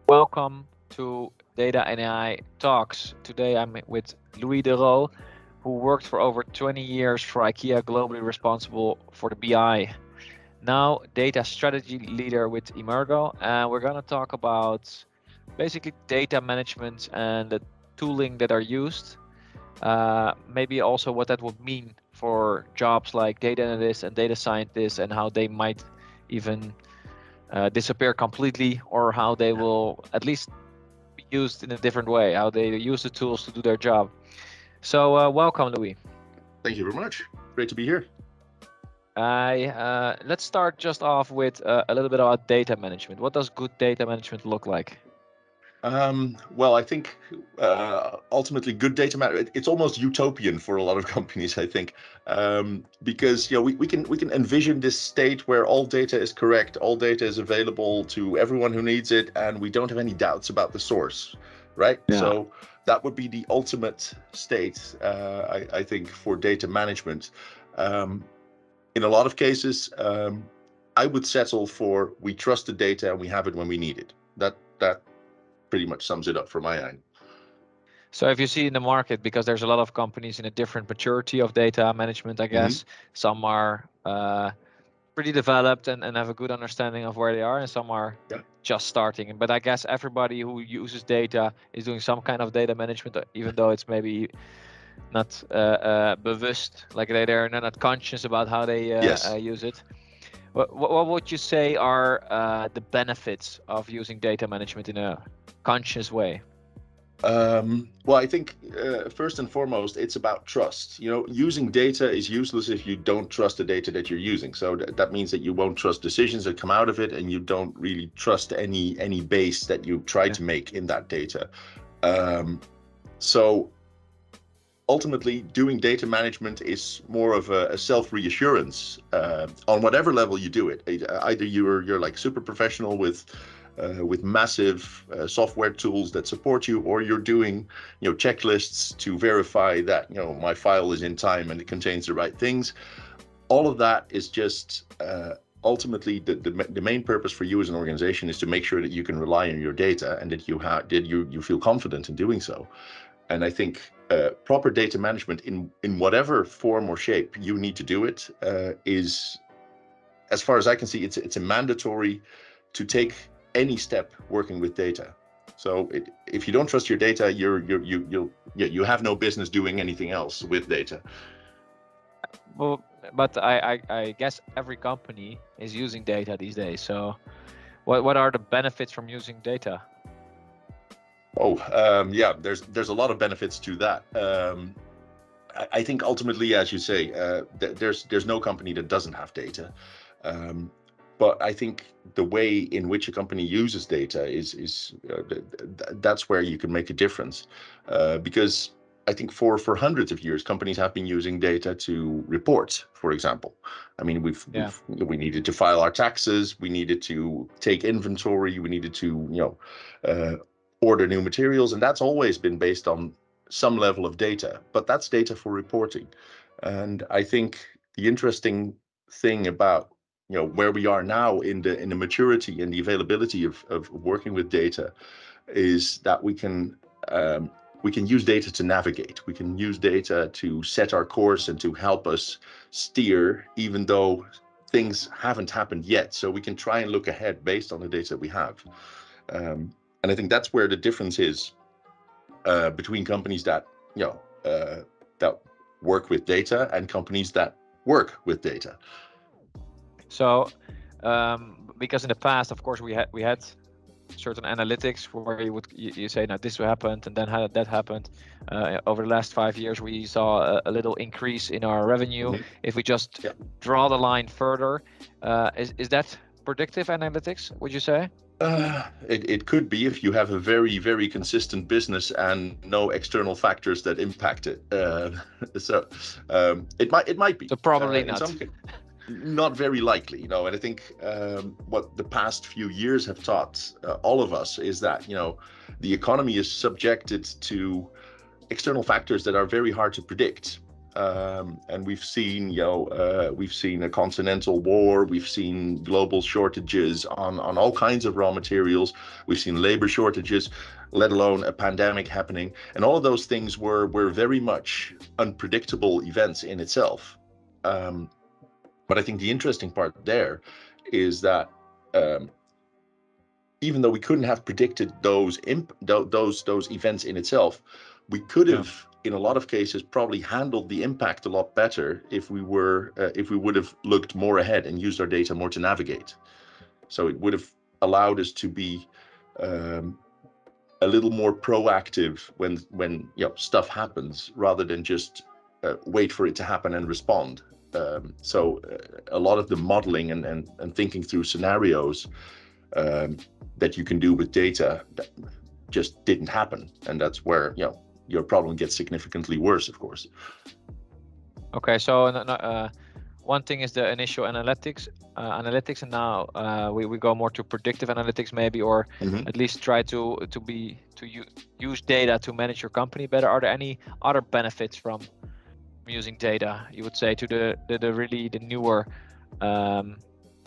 Welcome to Data and AI Talks. Today I'm with Louis de Roo, who worked for over 20 years for IKEA, globally responsible for the BI. Now data strategy leader with Emergo, and we're going to talk about basically data management and the tooling that are used. Maybe also what that would mean for jobs like data analysts and data scientists, and how they might even disappear completely, or how they will at least be used in a different way, how they use the tools to do their job. So welcome, Louis. Thank you very much. Great to be here. Let's start just off with a little bit about data management. What does good data management look like? Well, I think ultimately good data management, it's almost utopian for a lot of companies, I think, because we can envision this state where all data is correct, all data is available to everyone who needs it, and we don't have any doubts about the source, right? Yeah. So that would be the ultimate state, I think, for data management. In a lot of cases, I would settle for we trust the data and we have it when we need it. That pretty much sums it up from my end. So if you see in the market, because there's a lot of companies in a different maturity of data management, I guess, some are pretty developed and have a good understanding of where they are, and some are just starting. But I guess everybody who uses data is doing some kind of data management, even though it's maybe not bewust, like they're not conscious about how they use it. What would you say are the benefits of using data management in a conscious way? Well, I think first and foremost, it's about trust. Using data is useless if you don't trust the data that you're using. So that means that you won't trust decisions that come out of it, and you don't really trust any base that you try to make in that data. So ultimately, doing data management is more of a self-reassurance on whatever level you do it. Either you're like super professional with massive software tools that support you, or you're doing checklists to verify that my file is in time and it contains the right things. All of that is just ultimately the main purpose for you as an organization is to make sure that you can rely on your data and that you feel confident in doing so. And I think proper data management in whatever form or shape you need to do it is, as far as I can see, it's a mandatory to take any step working with data. So if you don't trust your data, you have no business doing anything else with data. Well, but I guess every company is using data these days. So what are the benefits from using data? Yeah, there's a lot of benefits to that. I think ultimately, as you say, there's no company that doesn't have data. But I think the way in which a company uses data is that's where you can make a difference, because I think for hundreds of years companies have been using data to report, for example. I mean, we needed to file our taxes, we needed to take inventory, we needed to order new materials, and that's always been based on some level of data. But that's data for reporting, and I think the interesting thing about where we are now in the maturity and the availability of working with data is that we can use data to navigate. We can use data to set our course and to help us steer, even though things haven't happened yet. So we can try and look ahead based on the data we have. And I think that's where the difference is between companies that that work with data and companies that work with data. So, because in the past, of course, we had certain analytics where you say, now this happened and then that happened. Over the last 5 years, we saw a little increase in our revenue. If we just draw the line further, is that predictive analytics, would you say? It could be if you have a very, very consistent business and no external factors that impact it. So it might be. So probably not. Not very likely, and I think what the past few years have taught all of us is that the economy is subjected to external factors that are very hard to predict. and we've seen, we've seen a continental war, we've seen global shortages on all kinds of raw materials, we've seen labor shortages, let alone a pandemic happening, and all of those things were very much unpredictable events in itself. But I think the interesting part there is that even though we couldn't have predicted those events in itself, we could have, in a lot of cases, probably handled the impact a lot better if we would have looked more ahead and used our data more to navigate. So it would have allowed us to be a little more proactive when stuff happens, rather than just wait for it to happen and respond. So a lot of the modeling and thinking through scenarios that you can do with data that just didn't happen, and that's where your problem gets significantly worse, of course. Okay, so one thing is the initial analytics, and now we go more to predictive analytics, maybe, or at least try to use data to manage your company better. Are there any other benefits from using data, you would say, to the newer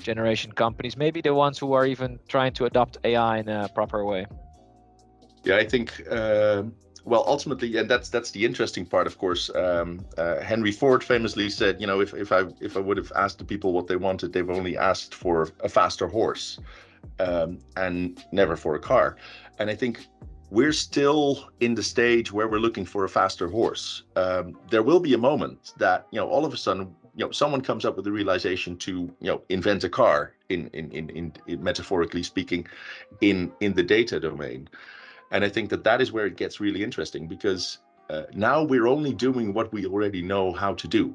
generation companies, maybe the ones who are even trying to adopt AI in a proper way? Yeah, I think well, ultimately, and that's the interesting part, of course. Henry Ford famously said, if I would have asked the people what they wanted, they've only asked for a faster horse, and never for a car. And I think we're still in the stage where we're looking for a faster horse. There will be a moment that all of a sudden someone comes up with the realization to invent a car, in metaphorically speaking, in the data domain. And I think that is where it gets really interesting, because now we're only doing what we already know how to do.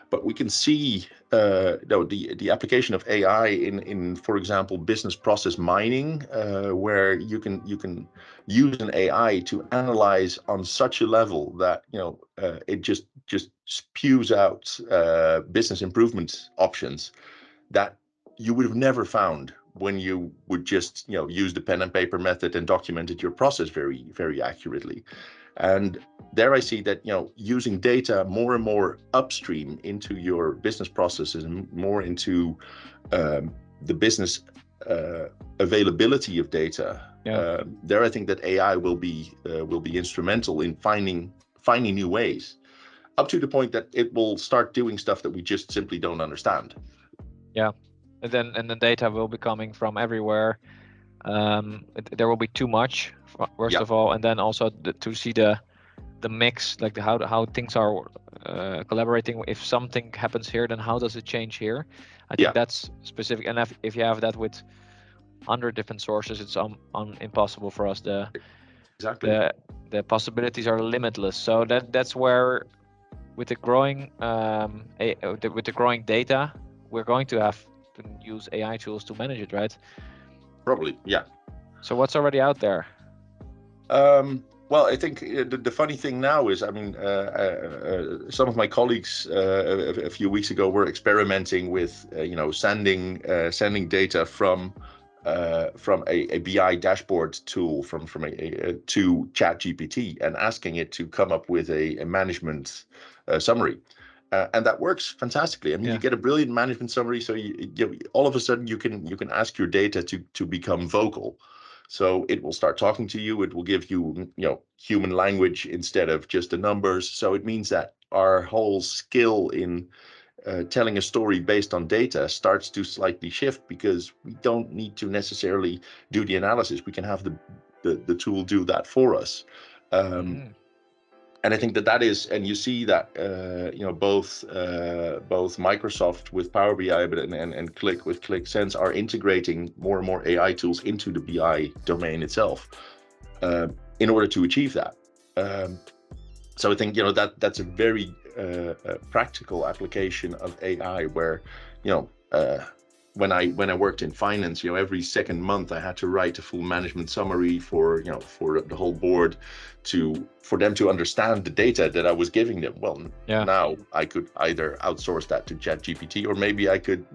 But we can see the application of AI in, for example, business process mining, where you can use an AI to analyze on such a level that it just spews out business improvement options that you would have never found when you would just use the pen and paper method and documented your process very, very accurately. And there I see that using data more and more upstream into your business processes and more into the business availability of data. There I think that AI will be instrumental in finding new ways, up to the point that it will start doing stuff that we just simply don't understand. Yeah. And then data will be coming from everywhere. There will be too much, first of all, and then also to see the mix, like how things are collaborating. If something happens here, then how does it change here? I think that's specific. And if you have that with 100 different sources, it's impossible for us. The possibilities are limitless. So that's where, with the growing data, we're going to have to use AI tools to manage it, right? Probably, yeah. So what's already out there? Well, I think the funny thing now is, I mean, some of my colleagues a few weeks ago were experimenting with, sending data from a BI dashboard tool to ChatGPT and asking it to come up with a management summary. And that works fantastically. I mean, you get a brilliant management summary. So all of a sudden you can ask your data to become vocal. So it will start talking to you. It will give you human language instead of just the numbers. So it means that our whole skill in telling a story based on data starts to slightly shift, because we don't need to necessarily do the analysis. We can have the tool do that for us. And I think that is, and you see that both Microsoft with Power BI and Qlik with Qlik Sense are integrating more and more AI tools into the BI domain itself in order to achieve that. So I think that's a very practical application of AI, where when I worked in finance, every second month I had to write a full management summary for the whole board, for them to understand the data that I was giving them. Well, now I could either outsource that to ChatGPT, or maybe I could,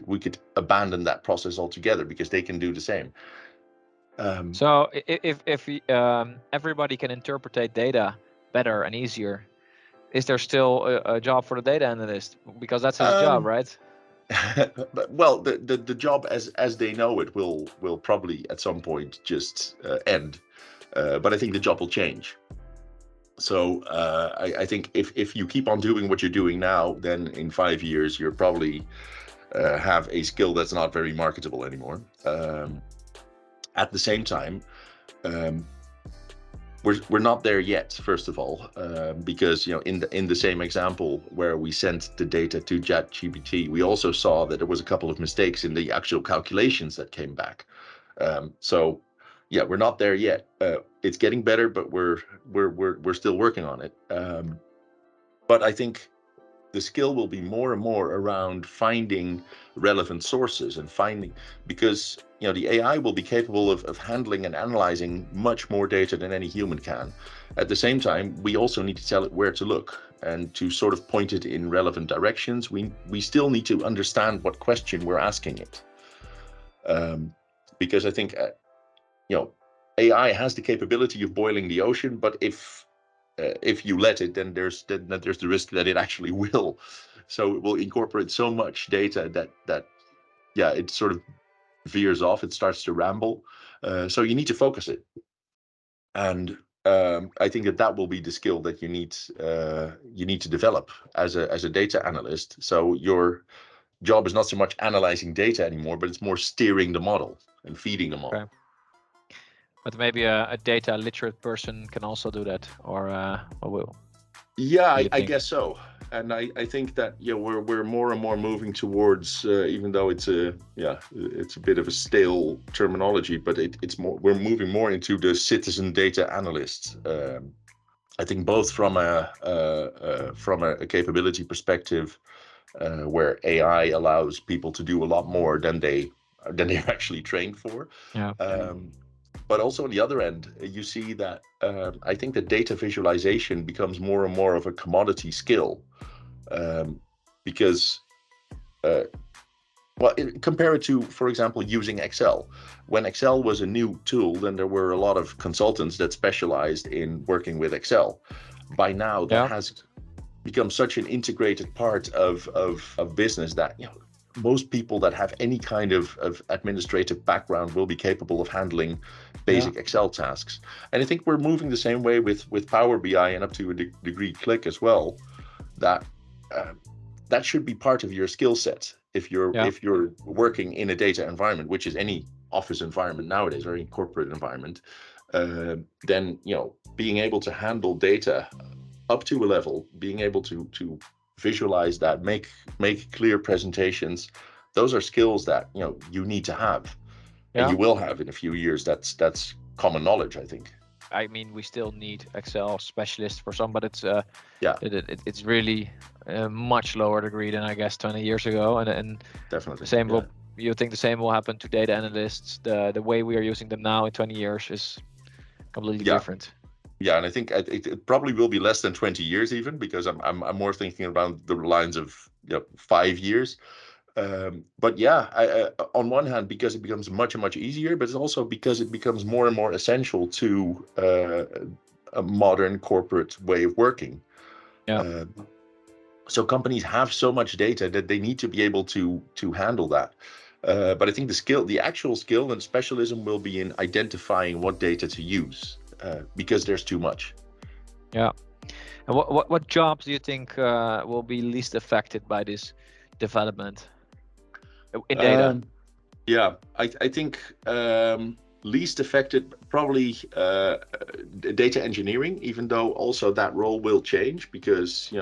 we could abandon that process altogether, because they can do the same. So if everybody can interpret data better and easier, is there still a job for the data analyst? Because that's his job, right? Well, the job as they know it will probably at some point just end, but I think the job will change. So I think if you keep on doing what you're doing now, then in 5 years you're probably have a skill that's not very marketable anymore. At the same time, we're not there yet. First of all, because in the same example where we sent the data to ChatGPT, we also saw that there was a couple of mistakes in the actual calculations that came back. So yeah, we're not there yet. It's getting better, but we're still working on it. But I think the skill will be more and more around finding relevant sources and because the AI will be capable of handling and analyzing much more data than any human can. At the same time, we also need to tell it where to look and to sort of point it in relevant directions. We still need to understand what question we're asking it, because I think AI has the capability of boiling the ocean, but if you let it, then there's the risk that it actually will. So it will incorporate so much data that it sort of veers off. It starts to ramble. So you need to focus it, and I think that will be the skill that you need to develop as a data analyst. So your job is not so much analyzing data anymore, but it's more steering the model and feeding the model. Okay. But maybe a data literate person can also do that, or will? Yeah, I guess so. And I think that we're more and more moving towards, even though it's a bit of a stale terminology, but we're moving more into the citizen data analyst. I think both from a capability perspective, where AI allows people to do a lot more than they're actually trained for. Yeah. But also on the other end, you see that I think that data visualization becomes more and more of a commodity skill, because, compare it to, for example, using Excel. When Excel was a new tool, then there were a lot of consultants that specialized in working with Excel. By now, that has become such an integrated part of business that most people that have any kind of administrative background will be capable of handling basic Excel tasks. And I think we're moving the same way with Power BI, and up to a degree Qlik as well, that should be part of your skill set if you're working in a data environment, which is any office environment nowadays or any corporate environment. Then being able to handle data up to a level, being able to visualize that, make clear presentations, those are skills that you need to have, and you will have in a few years. That's common knowledge, I think. I mean, we still need Excel specialists for some, but it's it's really a much lower degree than I guess 20 years ago, and definitely the same will. You think the same will happen to data analysts? The way we are using them now in 20 years is completely different. Yeah, and I think it probably will be less than 20 years even, because I'm more thinking around the lines of 5 years. But on one hand, because it becomes much easier, but it's also because it becomes more and more essential to a modern corporate way of working. So companies have so much data that they need to be able to handle that. But I think the actual skill and specialism will be in identifying what data to use. Because there's too much. Yeah. And what jobs do you think will be least affected by this development in data? I think least affected probably data engineering, even though also that role will change, because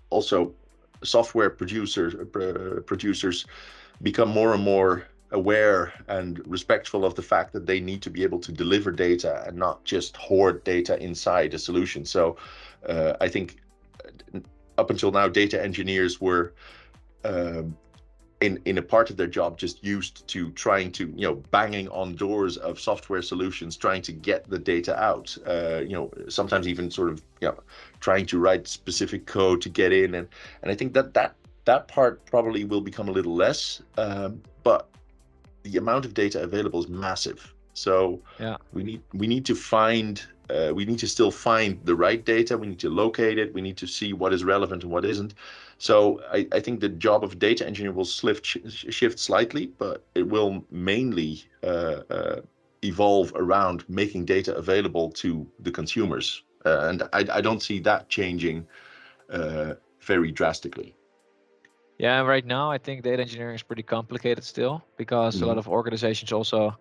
also software producers become more and more aware and respectful of the fact that they need to be able to deliver data and not just hoard data inside a solution. So I think up until now, data engineers were in a part of their job just used to trying to banging on doors of software solutions, trying to get the data out, sometimes even sort of trying to write specific code to get in, and I think that part probably will become a little less, but the amount of data available is massive. So we need to find we need to still find the right data. We need to locate it. We need to see what is relevant and what isn't. So I think the job of data engineer will shift slightly, but it will mainly evolve around making data available to the consumers. And I don't see that changing very drastically. Yeah, right now I think data engineering is pretty complicated still, because a lot of organizations also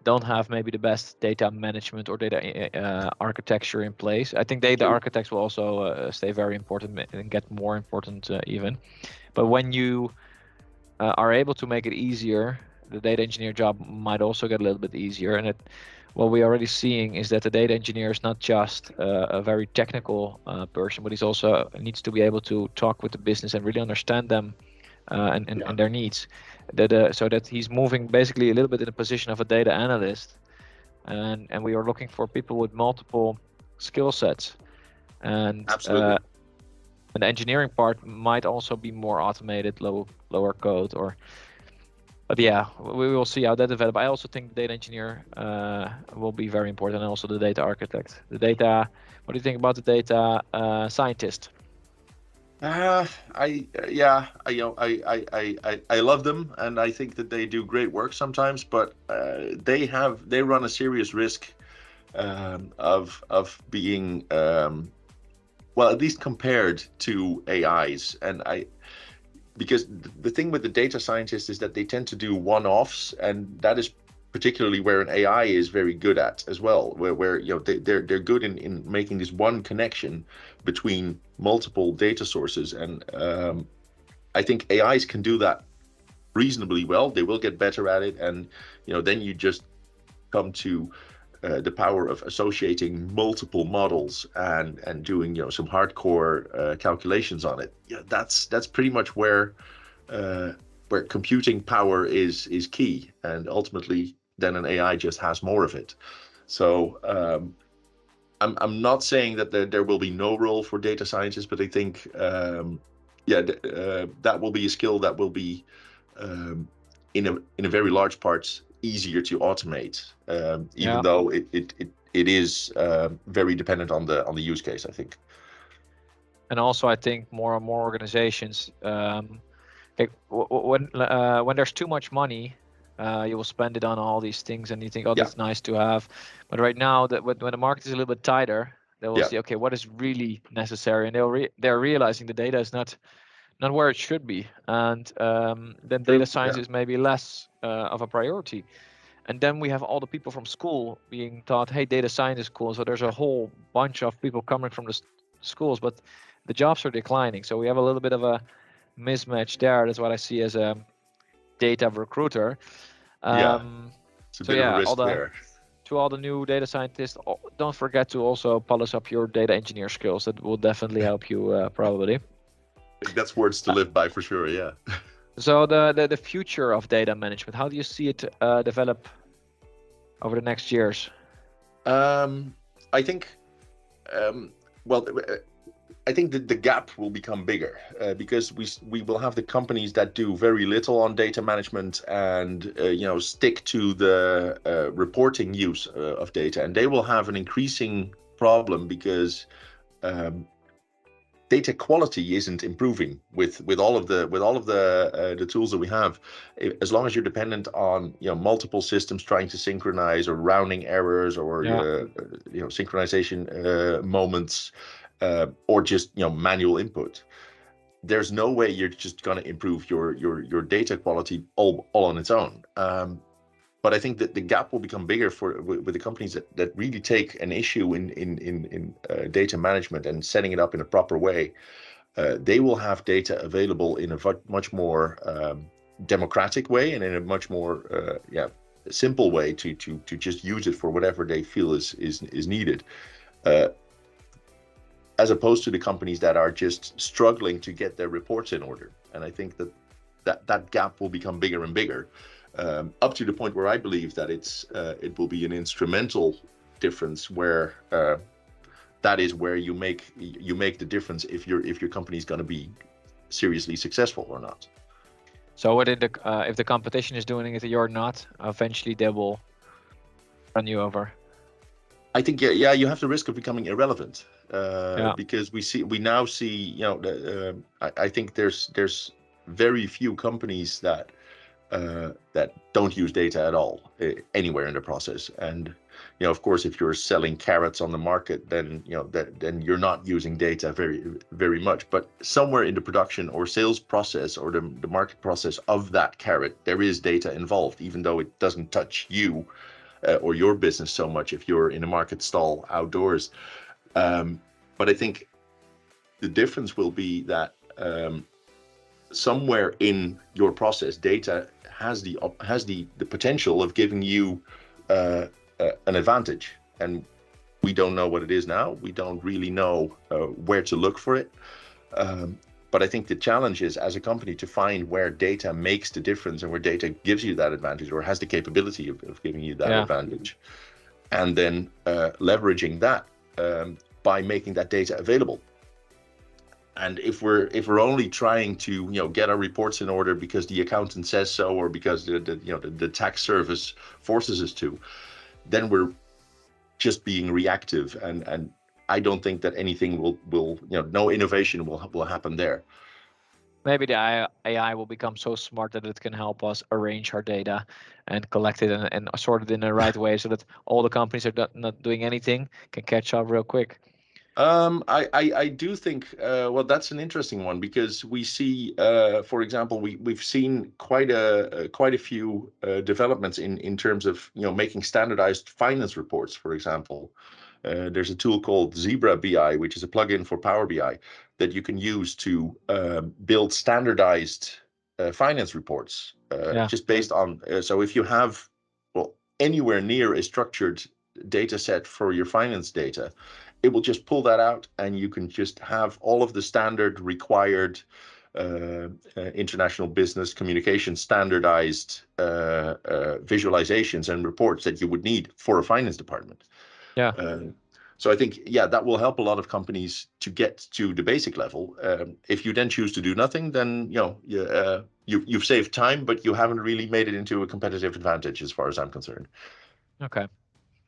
don't have maybe the best data management or data architecture in place. I think data architects will also stay very important and get more important even. But when you are able to make it easier, the data engineer job might also get a little bit easier. And what we're already seeing is that the data engineer is not just a very technical person, but he's also needs to be able to talk with the business and really understand them and their needs. So that he's moving basically a little bit in the position of a data analyst, and we are looking for people with multiple skill sets. And Absolutely. and the engineering part might also be more automated, lower code, but yeah, we will see how that develops. I also think the data engineer will be very important, and also the data architect. What do you think about the data scientist? I love them, and I think that they do great work sometimes, but they run a serious risk of being well, at least compared to AIs. And because the thing with the data scientists is that they tend to do one-offs, and that is particularly where an AI is very good at as well, where they're good in making this one connection between multiple data sources. And I think AIs can do that reasonably well. They will get better at it, and then you just come to the power of associating multiple models and doing some hardcore calculations on it. Yeah, that's pretty much where computing power is key, and ultimately then an AI just has more of it. So I'm not saying that there will be no role for data scientists, but I think that will be a skill that will be in a very large part easier to automate, even though it is very dependent on the use case, I think. And also I think more and more organizations, when there's too much money, you will spend it on all these things, and you think, oh, that's nice to have. But right now, that when the market is a little bit tighter, they will see, okay, what is really necessary, and they're realizing the data is not where it should be, and then data science is maybe less of a priority. And then we have all the people from school being taught, hey, data science is cool. So there's a whole bunch of people coming from the schools, but the jobs are declining. So we have a little bit of a mismatch there. That's what I see as a data recruiter. It's a bit of a risk there. To all the new data scientists, don't forget to also polish up your data engineer skills. That will definitely help you probably. I think that's words to live by for sure, yeah. So the future of data management, how do you see it develop over the next years? I think, I think that the gap will become bigger because we will have the companies that do very little on data management and stick to the reporting use of data, and they will have an increasing problem because data quality isn't improving with all of the tools that we have. As long as you're dependent on multiple systems trying to synchronize, or rounding errors, or synchronization moments, or just manual input, there's no way you're just going to improve your data quality all on its own. But I think that the gap will become bigger with the companies that really take an issue in data management and setting it up in a proper way. They will have data available in a much more democratic way, and in a much more simple way to just use it for whatever they feel is needed. As opposed to the companies that are just struggling to get their reports in order. And I think that gap will become bigger and bigger, up to the point where I believe that it will be an instrumental difference, where that is where you make the difference if your company is going to be seriously successful or not. So if the competition is doing it, you're not, eventually they will run you over. I think yeah, you have the risk of becoming irrelevant Yeah. because we now see, I think there's very few companies that don't use data at all anywhere in the process. And of course, if you're selling carrots on the market, then then you're not using data very much. But somewhere in the production or sales process or the market process of that carrot, there is data involved, even though it doesn't touch you or your business so much if you're in a market stall outdoors. But I think the difference will be that somewhere in your process, data has the potential of giving you an advantage, and we don't know what it is now. We don't really know where to look for it. But I think the challenge is, as a company, to find where data makes the difference and where data gives you that advantage or has the capability of giving you that advantage, and then leveraging that by making that data available. And if we're only trying to get our reports in order because the accountant says so, or because the tax service forces us to, then we're just being reactive, and I don't think that anything will no innovation will happen there. Maybe the AI will become so smart that it can help us arrange our data and collect it and sort it in the right way, so that all the companies that are not doing anything can catch up real quick. I do think well, that's an interesting one, because we see, for example, we've seen quite a few developments in terms of making standardized finance reports. For example, there's a tool called Zebra BI, which is a plugin for Power BI that you can use to build standardized finance reports, just based on. So if you have, well, anywhere near a structured data set for your finance data, it will just pull that out, and you can just have all of the standard required international business communication standardized visualizations and reports that you would need for a finance department. Yeah. So I think, yeah, that will help a lot of companies to get to the basic level. If you then choose to do nothing, then you've saved time, but you haven't really made it into a competitive advantage, as far as I'm concerned. Okay.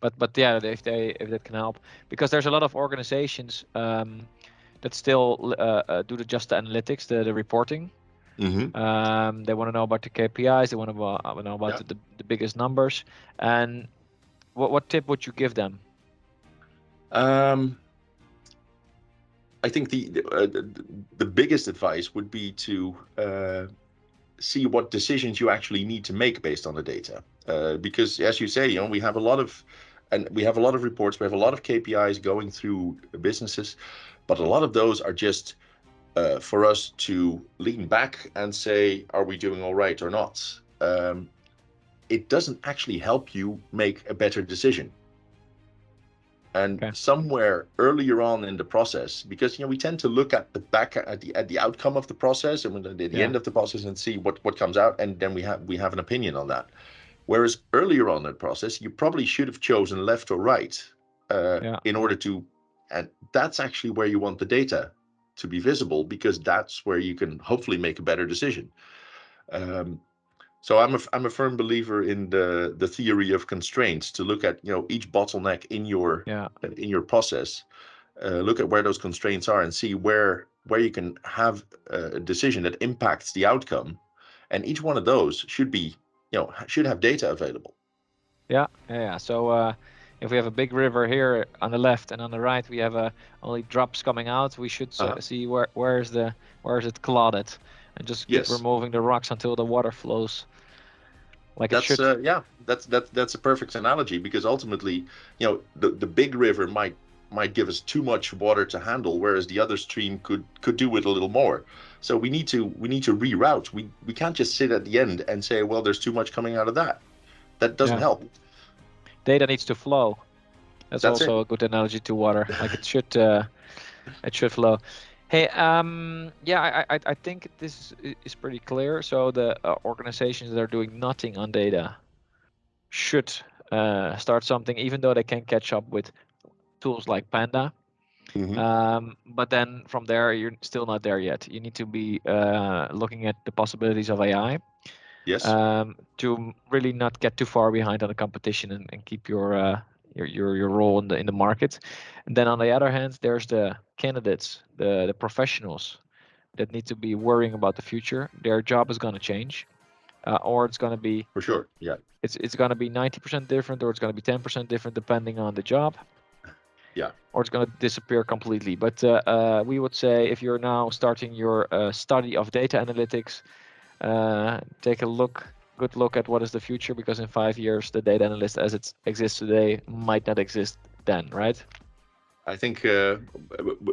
But yeah, if that can help, because there's a lot of organizations that still do just the analytics, the reporting. Mm-hmm. They want to know about the KPIs. They want to know about the biggest numbers. And what tip would you give them? I think the biggest advice would be to see what decisions you actually need to make based on the data, because, as you say, we have a lot of reports, we have a lot of KPIs going through businesses, but a lot of those are just for us to lean back and say, are we doing all right or not? It doesn't actually help you make a better decision. And somewhere earlier on in the process, because we tend to look at the outcome of the process and at the end of the process and see what comes out, and then we have an opinion on that. Whereas earlier on in the process, you probably should have chosen left or right in order to, and that's actually where you want the data to be visible, because that's where you can hopefully make a better decision. So I'm a firm believer in the theory of constraints, to look at each bottleneck in your process, look at where those constraints are, and see where you can have a decision that impacts the outcome, and each one of those should have data available. Yeah. So if we have a big river here on the left, and on the right we have only drops coming out, we should see where is it clouded, and just keep removing the rocks until the water flows like it should. That's a perfect analogy, because ultimately, the big river might give us too much water to handle, whereas the other stream could do with a little more. So we need to reroute. We can't just sit at the end and say, well, there's too much coming out of that. That doesn't help. Data needs to flow. That's also a good analogy to water. Like it should flow. Hey, I think this is pretty clear. So the organizations that are doing nothing on data should start something, even though they can catch up with tools like Panda. Mm-hmm. But then from there, you're still not there yet. You need to be looking at the possibilities of AI. Yes. To really not get too far behind on the competition, and keep your your role in the market. And then on the other hand, there's the candidates, the professionals that need to be worrying about the future. Their job is going to change, or it's going to be, For sure. Yeah. it's going to be 90% different, or it's going to be 10% different depending on the job. Yeah. Or it's going to disappear completely. But we would say if you're now starting your study of data analytics, take a good look at what is the future, because in 5 years the data analyst as it exists today might not exist then, right? I think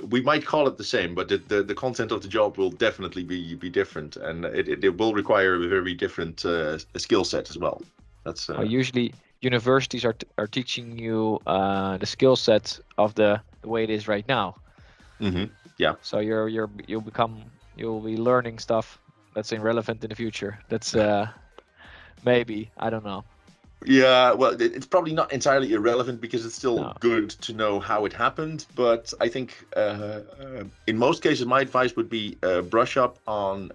we might call it the same, but the content of the job will definitely be different, and it will require a very different skill set as well. That's usually universities are teaching you the skill set of the way it is right now. Yeah. So you'll be learning stuff that's irrelevant in the future. That's maybe, I don't know. Yeah, well, it's probably not entirely irrelevant, because it's still No. good to know how it happened. But I think in most cases, my advice would be brush up on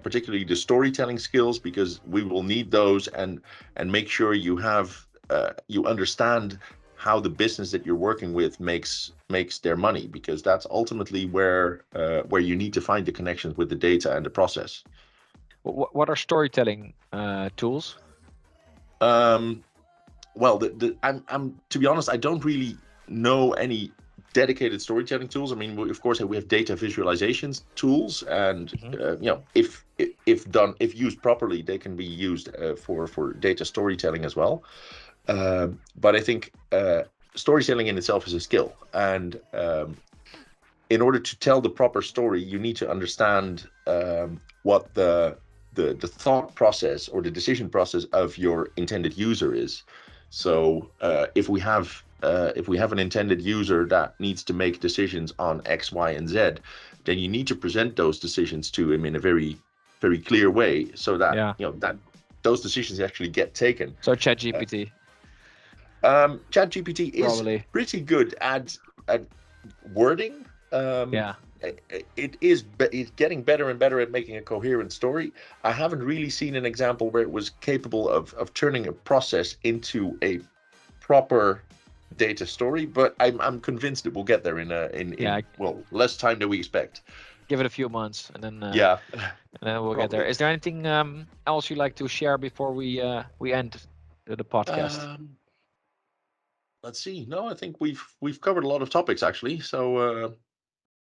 particularly the storytelling skills, because we will need those, and make sure you have you understand how the business that you're working with makes their money, because that's ultimately where you need to find the connections with the data and the process. What are storytelling tools? Well, I'm to be honest, I don't really know any dedicated storytelling tools. I mean, of course, we have data visualizations tools, and if used properly, they can be used for data storytelling as well. But I think storytelling in itself is a skill, and in order to tell the proper story, you need to understand what the thought process or the decision process of your intended user is. So if we have an intended user that needs to make decisions on X, Y, and Z, then you need to present those decisions to him in a very, very clear way, so that that those decisions actually get taken. So ChatGPT. ChatGPT is Probably pretty good at wording. It's getting better and better at making a coherent story. I haven't really seen an example where it was capable of turning a process into a proper data story, but I'm convinced it will get there in less time than we expect. Give it a few months, and then and then we'll get there. Is there anything else you'd like to share before we end the podcast? Let's see. No, I think we've covered a lot of topics, actually. So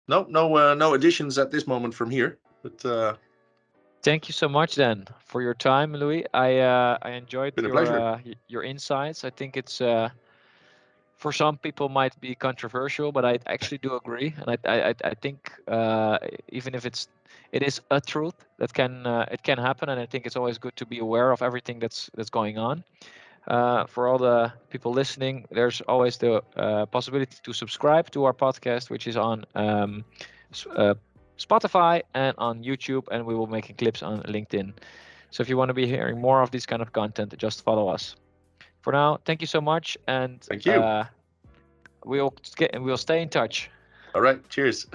no additions at this moment from here. But thank you so much then for your time, Louis. I enjoyed your insights. I think it's for some people might be controversial, but I actually do agree, and I think even if it is a truth that it can happen, and I think it's always good to be aware of everything that's going on. For all the people listening, there's always the possibility to subscribe to our podcast, which is on Spotify and on YouTube, and we will be making clips on LinkedIn. So if you want to be hearing more of this kind of content, just follow us. For now, thank you so much, and thank you. We'll stay in touch. All right, cheers.